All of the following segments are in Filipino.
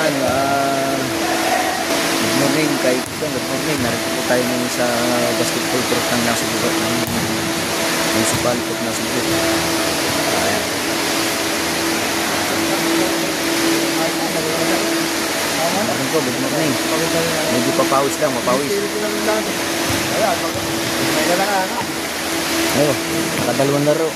kabataan, good morning kay Tito, good morning. Narito po tayo ngayon sa basketball court ng Nasugbu, ng municipality of Nasugbu. Ayan. Maraming po, good morning. Medyo papawis lang, mapawis. Ayun, nakadalawang laro.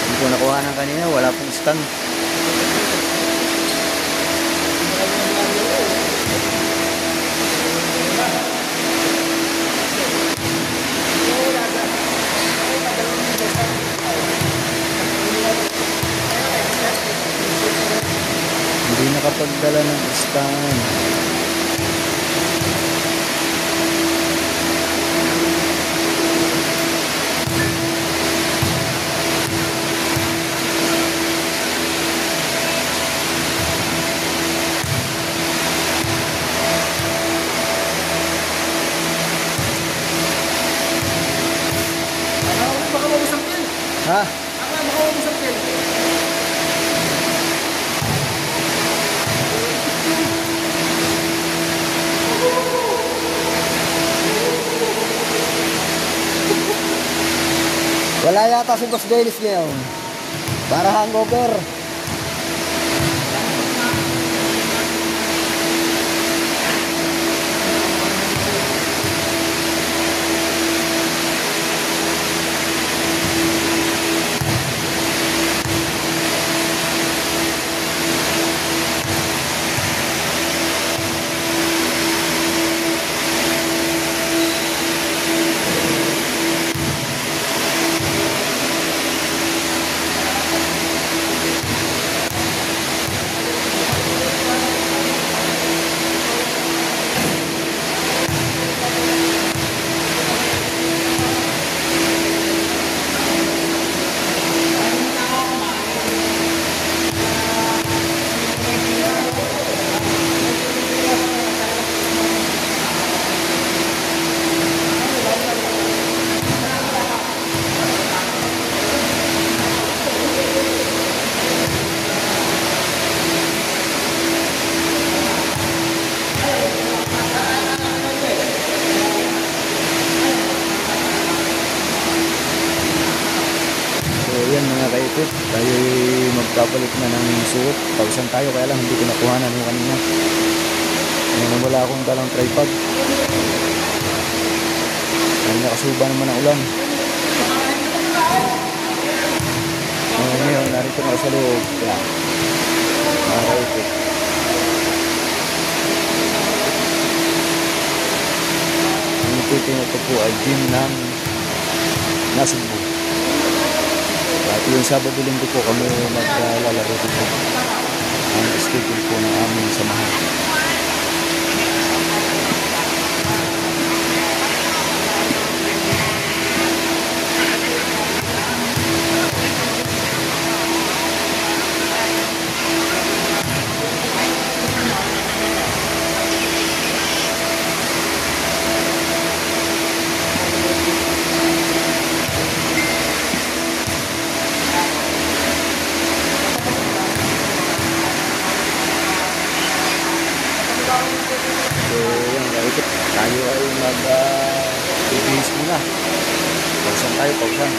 Hindi ko nakuha ng kanina, wala pong stand. Hindi nakapagdala ng stand. Ha? Wala yata si Boss Dennis ngayon. Para hangover. Yan mga kaipit, tayo magpapalit na ng suot. Pausan tayo, kaya lang hindi ko nakuhanan yung kanina. Ngayon wala akong dalang tripod. Ngayon nakasuba naman ang ulan. Ngayon narito na sa loob. Yan mga kaipit. Ang ito po ay gym ng Nasugbu. At yung Sabado Linggo po kami maglalaro dito. Ang schedule po ng aming samahan. Tayo ay mag-ibihis muna. Pausan tayo, pausan.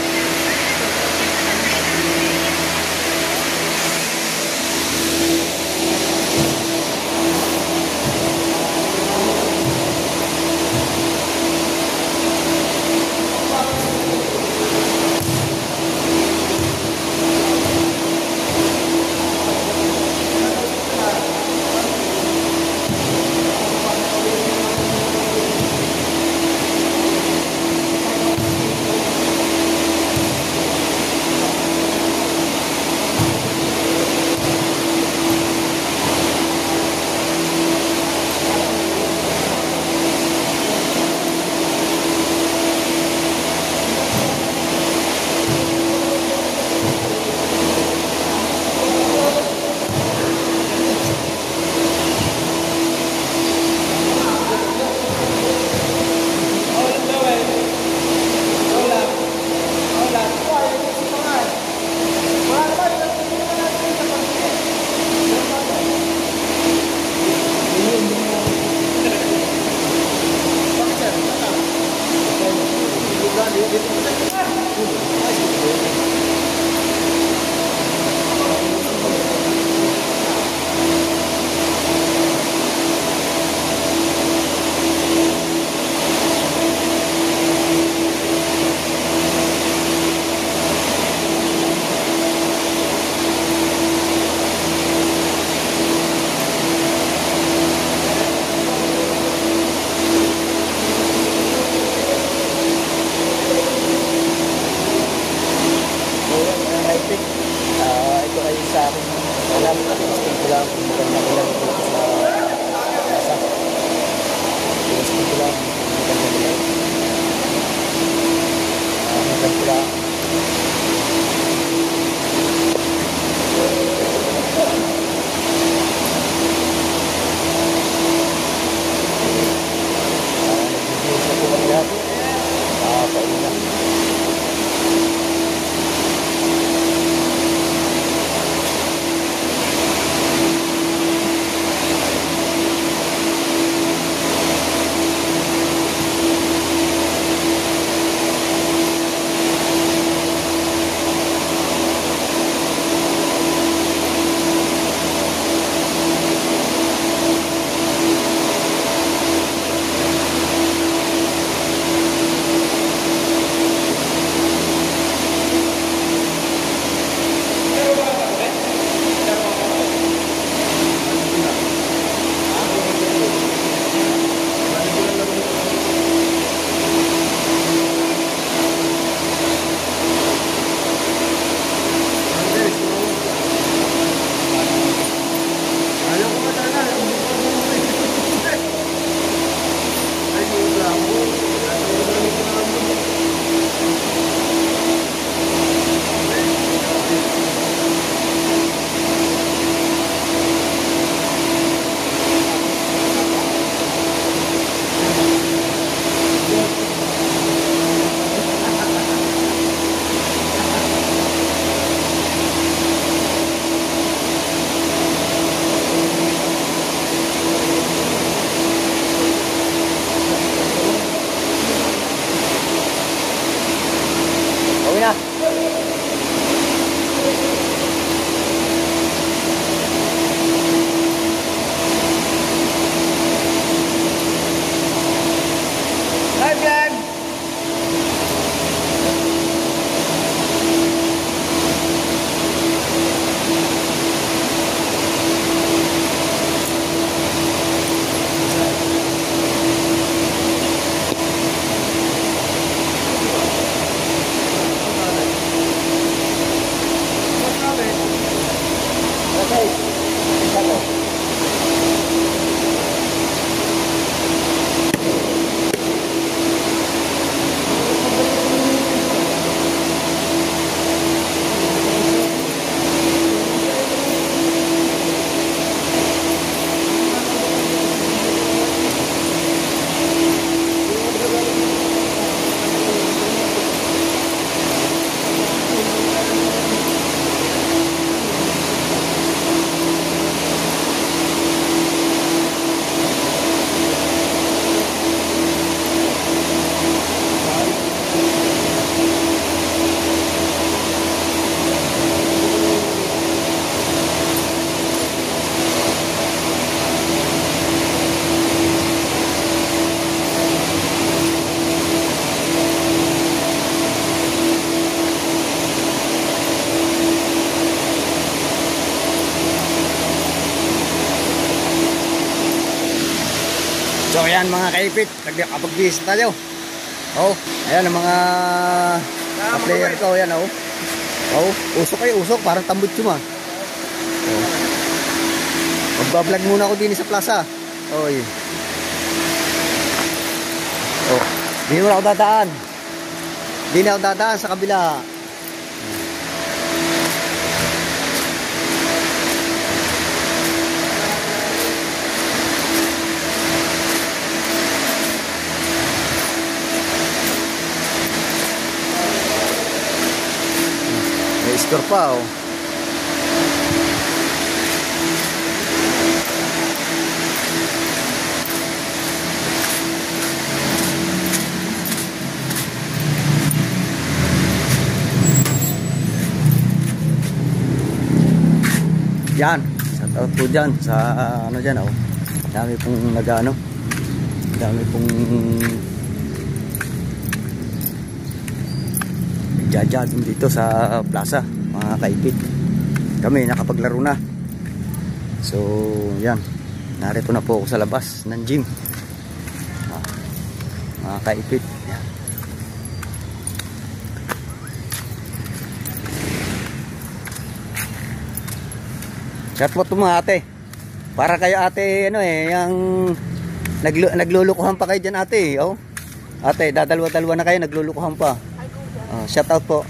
Ayan mga kaipit, kapag-visit tayo. Oh, ayan ang mga player ko, ayan oh. Oh, usok kayo, usok, parang tambut yun ah. Oh. Magbablog muna ako din sa plaza. Oh, yun. Oh, di na ako dadaan. Di na ako dadaan sa kabila. Store pa oh. Yan, shout out po dyan sa ano dyan oh. Dami pong nag-ano. Dami pong nagja-jogging dito sa plaza mga kaipit. Kami nakapaglaro na. So yan, narito na po ako sa labas ng gym mga kaipit. Yan. Shout out po mga ate. Para kayo ate ano yung naglulukuhan pa kayo dyan ate oh. Ate dadalwa-dalwa na kayo naglulukuhan pa. Shout out po.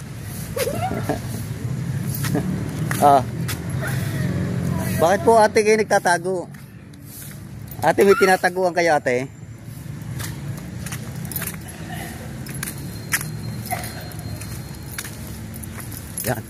Bakit po ate kayo nagtatago? Ate may tinataguan kayo ate? Yan.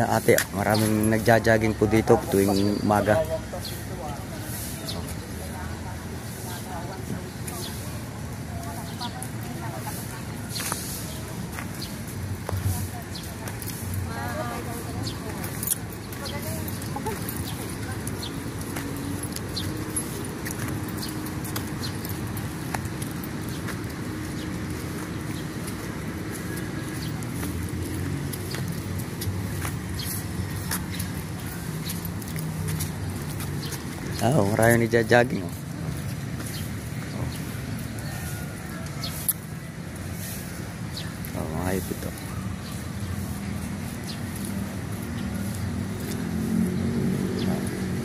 Ate, maraming nagja-jogging po dito tuwing umaga. Marami nagja-jogging oh. Mga ipit oh.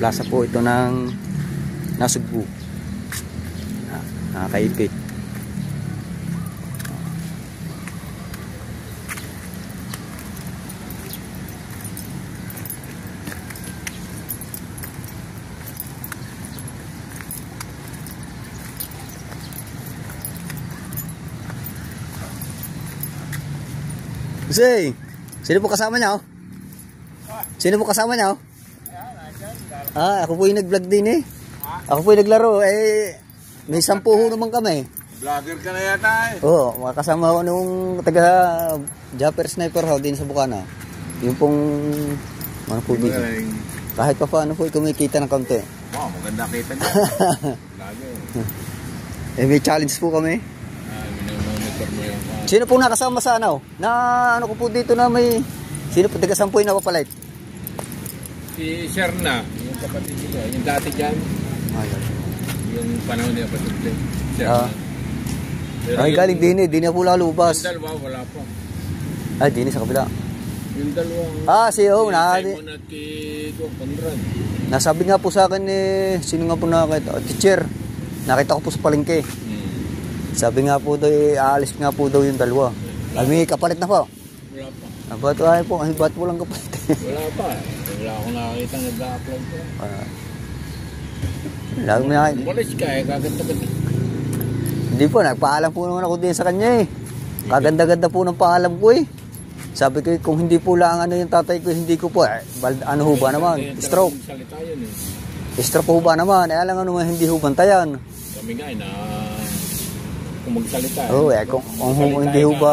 Plaza po ito ng Nasugbu. Nakakaipit. Sino po kasama niya oh? Sino po kasama niya oh? Ako po yung nag-vlog din eh. Ako po yung naglaro eh. May 10 naman kami. Vlogger ka na yata eh. Oo, makasama ko nung taga Japper Sniper ho din sa Bukana. Yung pong ano po dito. Kahit pa paano po kumikita ng kaunti. Wow, maganda kita niya. Vlogger. May challenge po kami. Sino pong nakasama sa ano? Na ano ko po dito na may... Sino po? Taga-sampoy na papalit? Si Sherna, yung kapatid ko. Yung dati dyan. Yung panahon niya kapatid. Sherna. Ay, galing din eh. Di na po lalubas. Yung dalawa, wala pa. Ay, di na sa kabila. Yung dalawa. Si O. Simon at Conrad. Nasabi nga po sa akin eh, sino nga po nakakita? Teacher. Nakita ko po sa palengke. Sabi nga po daw, aalis nga po daw yung dalawa. Ay, may kapalit na po. Wala pa. Ba't ay po? Ay, ba't walang kapalit? Wala pa. Wala akong nakakita nag-upload ko. Umalis ka eh, kaganda-ganda. Hindi po, nagpaalam po naman ako din sa kanya eh. Kaganda-ganda po ng paalam ko eh. Sabi ko, kung hindi po lang ano yung tatay ko, hindi ko po, ano ho ba naman? Stroke. Stroke ho ba naman? Alam nga naman, hindi ho bantayan. Kami nga na kung magsalita. Oo, kung hindi ho ba,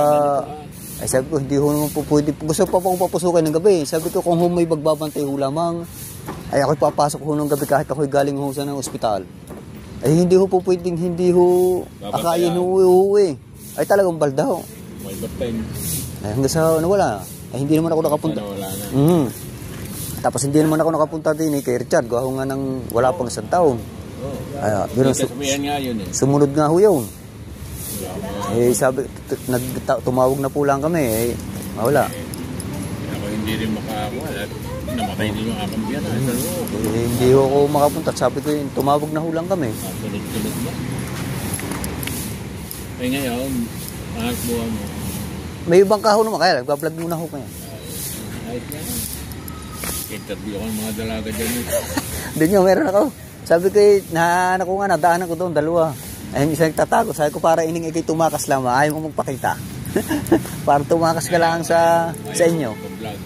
Ay sabi ko, hindi ho naman po pwede. Gusto pa akong papusukin ng gabi. Sabi ko, kung may magbabantay ho lamang, ay ako'y papasok ho ng gabi kahit ako'y galing ho sa ng ospital. Ay hindi ho po pwedeng, hindi ho akayin ho eh. Ay talagang balda ho. May baptime. Ay hanggang sa nawala. Ay hindi naman ako nakapunta. Wala na. Tapos hindi naman ako nakapunta din kay Richard. Gawa nga nang wala pang isang taon. Ay, Sabihan nga yun eh. sumunod nga ho yun. Eh sabi, tumawag na po lang kami. Eh, wala. Ako hindi rin makakuha. Namatay din yung akong biyan. Hindi ho ako makapunta. Sabi ko yun, tumawag na ho lang kami. Tulad-tulad na. Eh ngayon, makakbuha mo. May ibang kaho naman kaya. Nagpa-vlog muna ho kaya. Kahit nga. Interview ako ng mga dalaga dyan. Doon yung meron ako. Sabi ko, nahanap ko nga, nadaanan ko doon, dalawa. Ay, yung isa nagtatago. Sabi ko, para ining ikay tumakas lang, ayaw mo magpakita. Para tumakas ka lang sa inyo.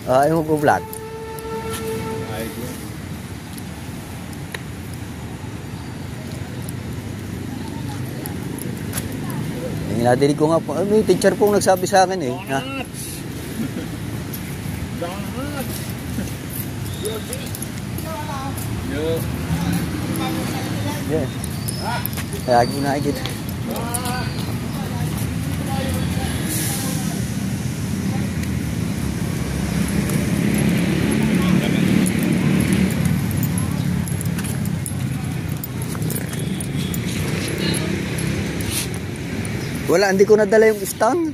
Ayaw mo mag-vlog. Ayos yan. Nadinig ko nga po, may teacher pong nagsabi sa akin eh. Na, Donuts! Yo. yeah. Kaya ako nakikita. Wala, hindi ko nadala yung stand.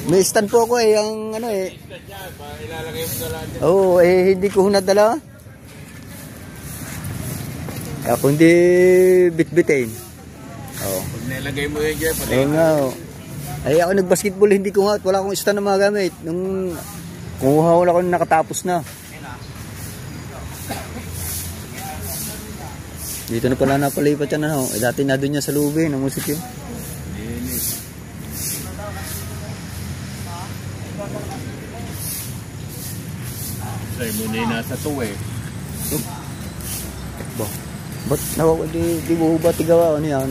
May stand po ako eh, yung ano eh. Ilalagay mo dala dyan. Oo, eh hindi ko nadala. Ako hindi bitbitin. Oo. Pag nilagay mo yun dyan, pati. Oo nga. Oh. Ay ako nagbasketball, hindi ko nga, wala akong stand na mga gamit. Nung kumuha ko na nakatapos na. Dito na pala napalipat yan ano. Eh, dati na doon niya sa lubi ng musik yun. Sa'yo muna yung nasa tuwe. Ba't di mo ba tigawa ano yan?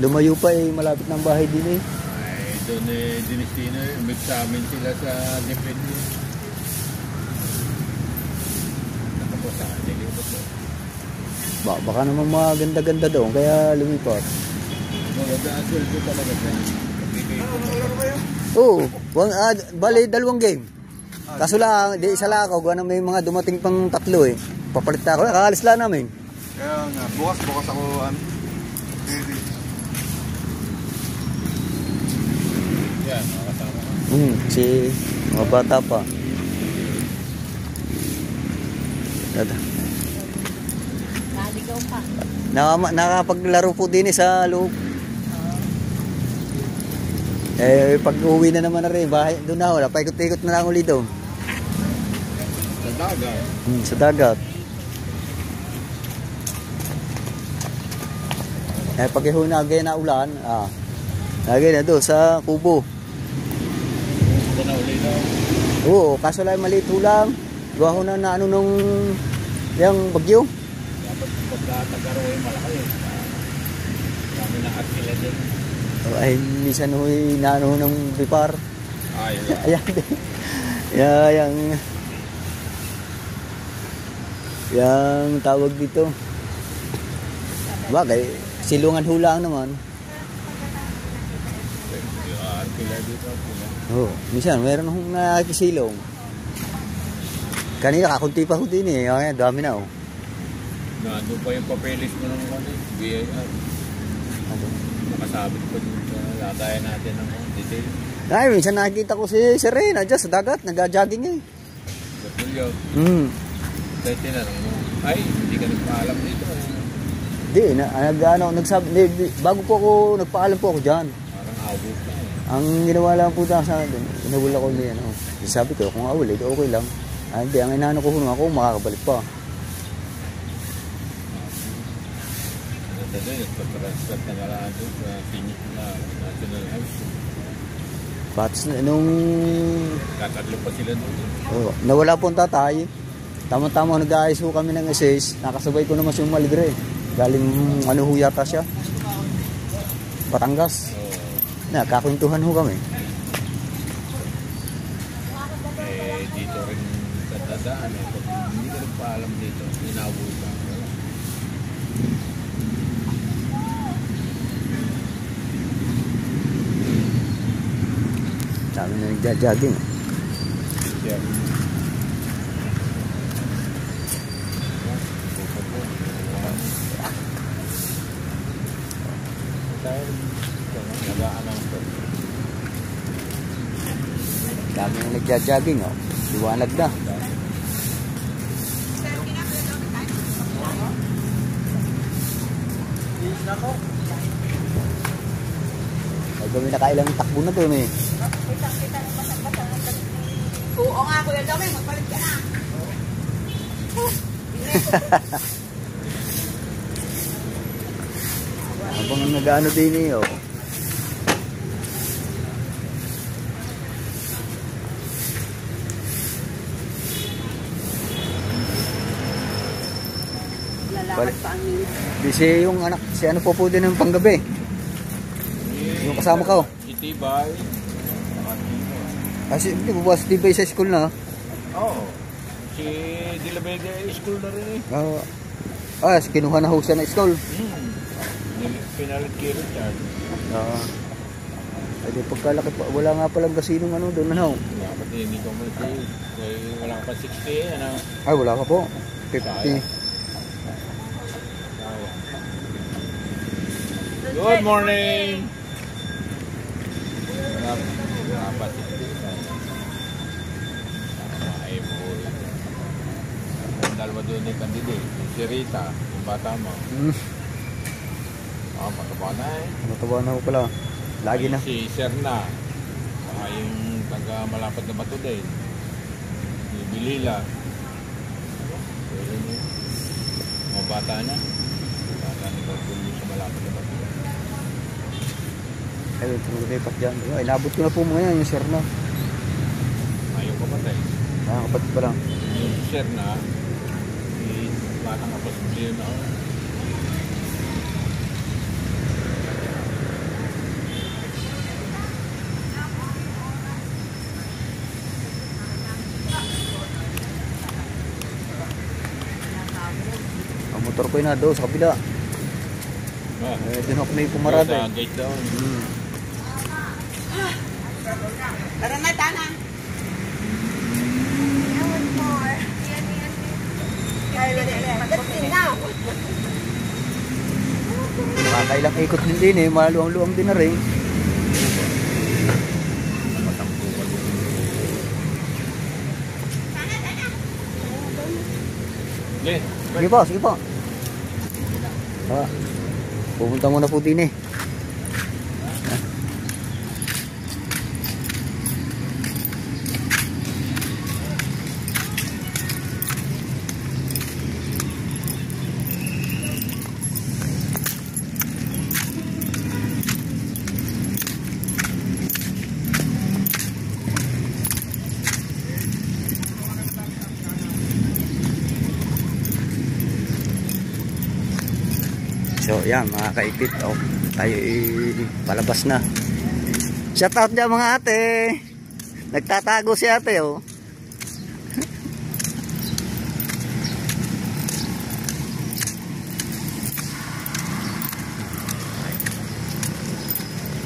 Lumayo pa eh, malapit ng bahay din eh. Ay, doon eh, Dinistino, umig sa amin sila sa Depende. Nakapos sa akin, nilipat mo. Baka naman maganda-ganda doon, kaya lumipat. Maganda ang sweldo talaga dyan. Oo, bali 2 game. Kaso lang, di isa lang ako, gano'n may mga dumating pang 3 eh. Papalit na ako, kakaalis lang namin. Kaya nga, bukas ako ready. Yan, makakasama ka. Si mga bata pa. Naligaw pa. Nakapaglaro po din sa loob. Eh, pag uwi na naman na rin, bahay, doon na wala, paikot-ikot na lang ulit doon. Sa dagat. Sa dagat. Eh, pag ihunagay na ulan, lagay na doon sa kubo. Ito na ulit na. Oo, kaso lang maliit lang. Gawa ko na ano nung yung bagyo. Dapat pagkatagaro ay malaki. Kami na akila din. Ay, minsan huy naano ng bipar. Ayun. Ayan. Yang tawag dito. Bagay, silungan hulang naman. Akila dito. Oo, minsan meron akong nakikisilong. Kanina kakunti pa ko din eh. Ay, dami na oh. Nandun pa yung papelis mo ng BIR. Nakasabit pa dun sa lagayan natin ng detail. Ay, minsan nakikita ko si Serena dyan sa dagat. Nag-jogging eh. Gatulyo. Dahil tinanong mo, ay, hindi ka nagpaalam dito. Di, nagsabi, bago po ako, nagpaalam po ako dyan. Parang awit na eh. Ang ginawa lang po sa akin, inawal ako niya. No? Sabi ko, kung awal, okay lang. Hindi, ang inaano ko kung ako, makakabalik pa. Ano doon, nagpa-transfer na maraan doon sa National High School. Patos nung Kakadlo pa sila doon. nawala po ang tatay, tama-tama nag-aayos po kami ng SS, nakasabay ko naman yung Maligre. Galing ano ho yata siya? Batangas. Nakakwentuhan ho kami. alam dito. Inaabot ka. Wala. Dami na nagja-jogging. Yeah. Dami na nagja-jogging, oh. Liwanag na. Ay, gawin na kailang takbo na doon eh. Oo nga, Kuya Dami, magpalit ka na. Habang nag-ano din eh, oh. Lalakad pa ang nila. Kasi yung anak, si ano po din ng panggabi. Yung kasama ko. Itibay. Kasi hindi mo ba si Tibay sa school na? Oo. Si Dilabega school na rin eh. Kinuha na ho siya na school. Pinalit kay Richard. Ay, di pagkalaki pa, wala nga palang kasinong ano doon, ano? Wala pa din, hindi ko malaki. Wala pa 60, ano? Ay, wala ka po. 50. Good morning! Wala pa 60. Ay, boy. Ang dalawa doon yung candidate. Si Rita, yung bata mo. Mataba na eh. Mataba na ho pala. Lagi na. Si Serna. Yung taga malapad na bato din. Yung Bilila. Mga bata na. Bata ni Bartolome sa malapad na bato. Ay, tumipat dyan. Ay, nabot ko na po mga yan, yung Serna. Ayaw ka patay. Kapatid pa lang. Yung Serna, batang kapasibliyo na ako. Ang motor ko yun na doon sa kabila. Doon ako na yung pumarada. Sa gate down. Tara na, Tana. Nakakailang ikot din din eh. Maluang-luang din na rin. Sige po, sige po. Pupunta muna po din eh. So yan mga kaipit, tayo palabas na. Shout out dyan mga ate. Nagtatago si ate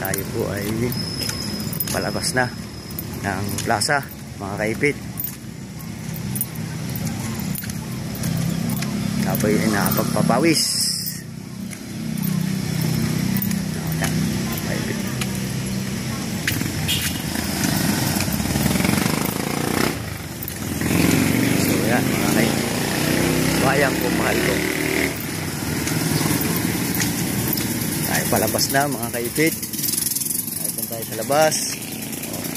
Tayo po ay palabas na ng plaza mga kaipit. Tayo ay nakapagpapawis. Bayang po mahal ko. Tayo palabas na mga kaipit. Tayo tayo sa labas.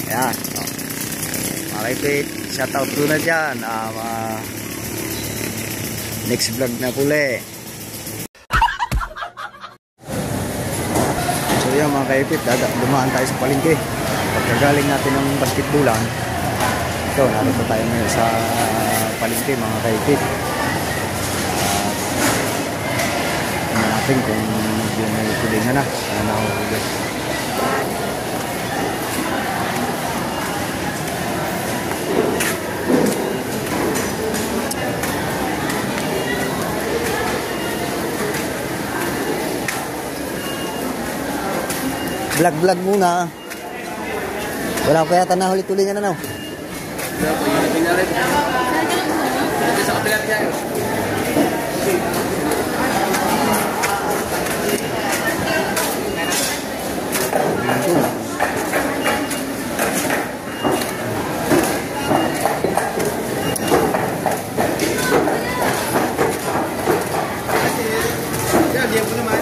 Ayan. Mga kaipit, shoutout ko na dyan. Next vlog na puli. So yan mga kaipit, dumaan tayo sa palengke. Pagkagaling natin ng basketballan. So narito tayo ngayon sa palengke mga kaipit. Natin kung yun ay tulingan na nakahuli. Vlog muna. Wala pa yata na tulingan na, no? Wala po, yung pinarin. Ito sa kapilat niya. Diyan po naman.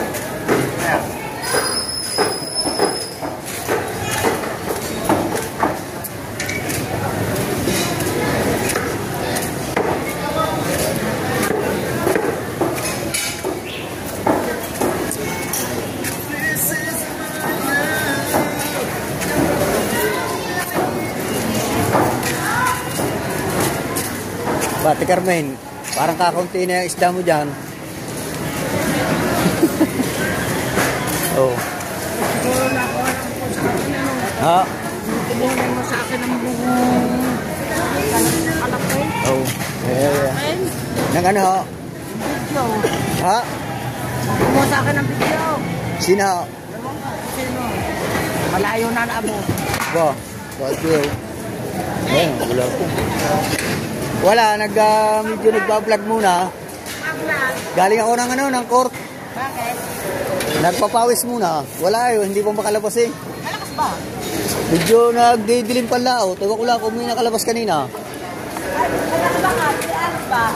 Ate Carmen, parang kakaunti na yung isda mo dyan. Oh. Ha? Tumunan mo sa akin ang anak ko. Oh. Nang ano ho? Video. Ha? Kumuha sa akin ng video. Sino? Sino? Malayo na naabot. Ba? Bakit yun? Ayan, wala ko. Wala, medyo nagbablog muna. Galing ako ng court. Bakit? Nagpapawis muna. Wala yun, hindi pa makalabas eh. Malakas ba? Medyo nagdidilim panlao. Tawa ko lang kung may nakalabas kanina. Malakas ba nga? Malakas ba?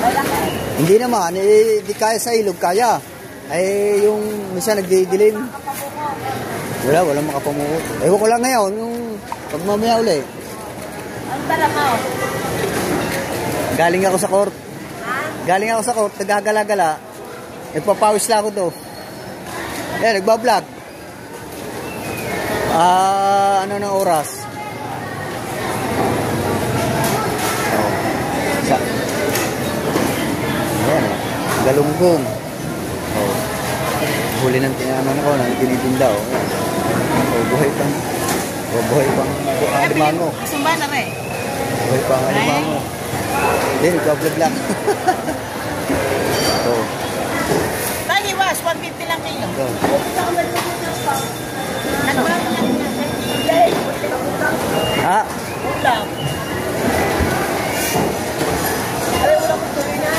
Malakas. Hindi naman, di kaya sa ilog, kaya. Ay, yung minsan nagdidilim. Walang makapamuhot. Ewan ko lang ngayon, yung pagmamaya uli. Ang tala mo? Galing ako sa court. Ha? Galing ako sa court, nagagala-gala. Nagpapawis lang ako to. Eh, nagbablog. Ano na oras? Ayan, galunggong. Oh. Huli ng tinanan ko, nang tinitinda. Oh, buhay pang alimango. Sumba na rin. Buhay pang alimango. Hindi, nagbablog lang. Oh. Lagi was, 150 lang kilo. Oh. Ano ba? Ha? Ulam. Ay, ulam ko tuloy na.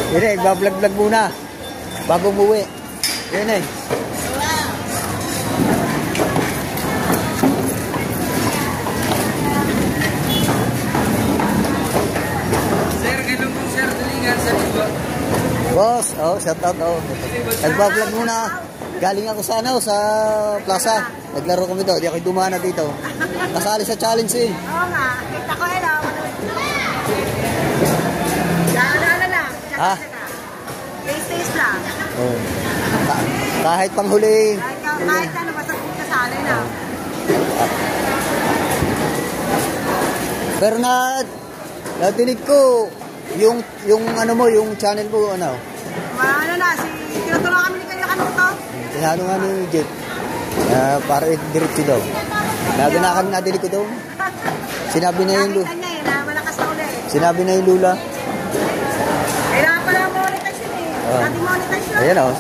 Yun eh, nagbablog muna. Bago umuwi. Yun eh. Boss, shout out, Nagbablog muna. Galing ako sa sa plaza. Naglaro kami doon. Di ako dumana dito. Nasali sa challenge eh. Oo nga. Kita ko hello. Daan-daan lang. Ha? Taste lang. Oh. Kahit panghuli. Kahit ano, basta kung kasali na. Pero natinig ko yung ano mo, yung channel mo, ano? Ano na, tinutulungan kami ni Kaya Kanuto. Tinalo nga ni Jeff. Para diretso daw. Naganakan nadinig ko daw. Sinabi na yung Nakita niya na malakas na ulit. Sinabi na yung Lula. Kailangan pala monetization eh. Dati monetization. Ayan o,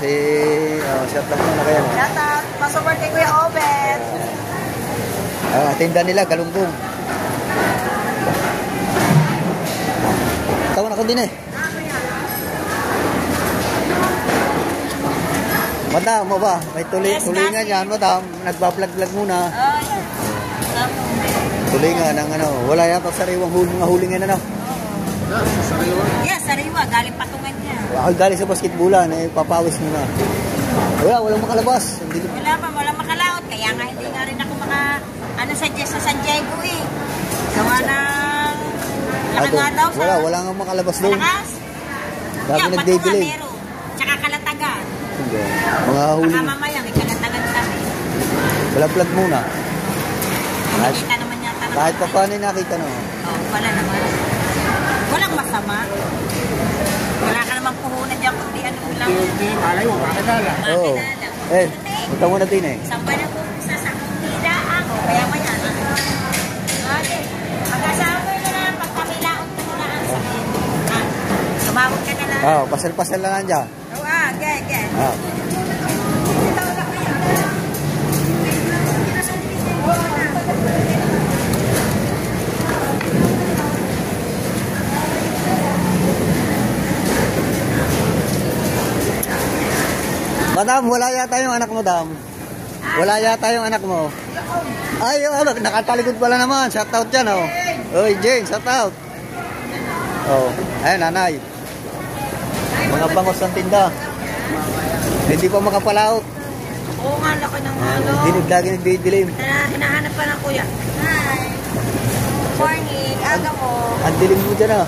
shout out na kayo. Shout out. Pasupport kay Kuya Obet. Tinda nila, galunggong. Tawan ako din eh. Madam, mo ba? May tulingan yan, madam. Nagbablog-vlog muna. Tulingan ng ano. Wala yata sariwang mga hulingan ano. Yes, sariwa. Galing patungan niya. Ako galing sa basketballan, papawis muna. Walang makalabas. Walang makalaot. Kaya nga hindi nga rin ako sa San Diego eh. Gawa ng nga daw sa... Wala nga makalabas doon. Malakas? Dami nagdidilim. Meron. Tsaka kalatagan. Hindi. Mga huli. Baka mamaya may kalatagan kami. Vlog muna. Nakita naman yata. Kahit pa paano nakita no? Wala naman. Walang masama. Wala ka namang puhunan dyan kundi ano lang. Malay mo, makakala. Oo. Punta muna din eh. Isang ba na po sa kumpida ako. Kaya maya. Ate, mag-asawa na lang pag kamilaon ko na ang sakit. pasal-pasal lang dyan. Oo, okay. Ah. Madam, wala yata yung anak mo, Dam. Wala yata yung anak mo. Ay, yung anak, nakatalikod pala naman. Shout out dyan, oh. Oy, Jane, shout out. Oh, ayun, nanay. Mga bangos ng tinda. Hindi pa makapalaot. Oo nga, laki ng ano. Dinig lagi nagdidilim. Hinahanap pa ng kuya. Hi. Morning. Aga mo. Ang dilim mo dyan, ah.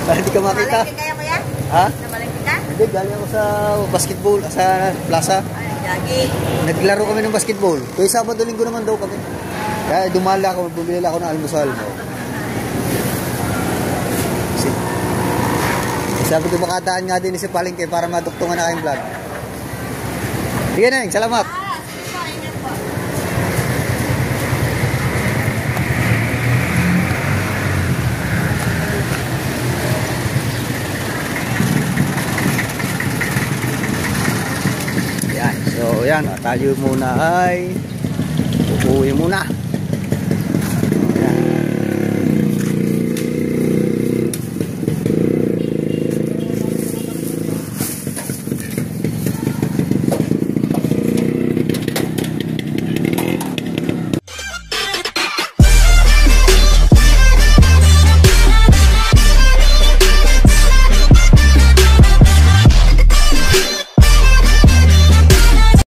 Hindi ka makita. Namalengke kaya kuya? Ha? Namalengke ka? Hindi, galing ako sa basketball, sa plaza. Ay, lagi. Naglaro kami ng basketball. Kaya Sabado Linggo naman daw kami. Kaya dumala ako, bumili ako ng almusal. Sabi ko makadaan nga din si Palengke para maduktungan na kayong vlog. Sige na, salamat. Yan, so yan, tayo muna ay uuwi muna.